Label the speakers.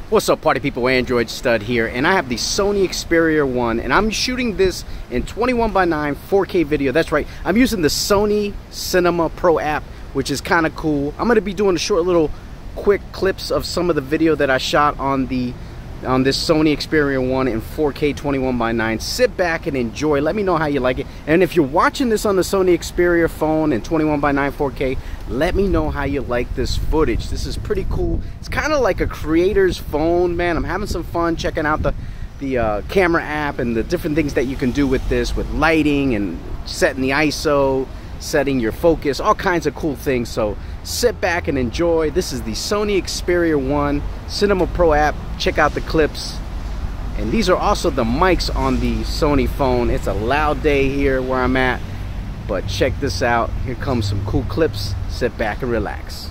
Speaker 1: What's up, party people? Android Stud here, and I have the Sony Xperia 1, and I'm shooting this in 21:9 4K video. That's right, I'm using the Sony Cinema Pro app, which is kind of cool. I'm going to be doing a short little quick clips of some of the video that I shot on this Sony Xperia 1 in 4K 21:9. Sit back and enjoy. Let me know how you like it. And if you're watching this on the Sony Xperia phone in 21:9 4K, let me know how you like this footage. This is pretty cool. It's kind of like a creator's phone, man. I'm having some fun checking out the camera app and the different things that you can do with this, with lighting and setting the ISO, setting your focus, all kinds of cool things. So sit back and enjoy. This is the Sony Xperia 1 Cinema Pro app. Check out the clips. And these are also the mics on the Sony phone. It's a loud day here where I'm at, but check this out. Here comes some cool clips. Sit back and relax.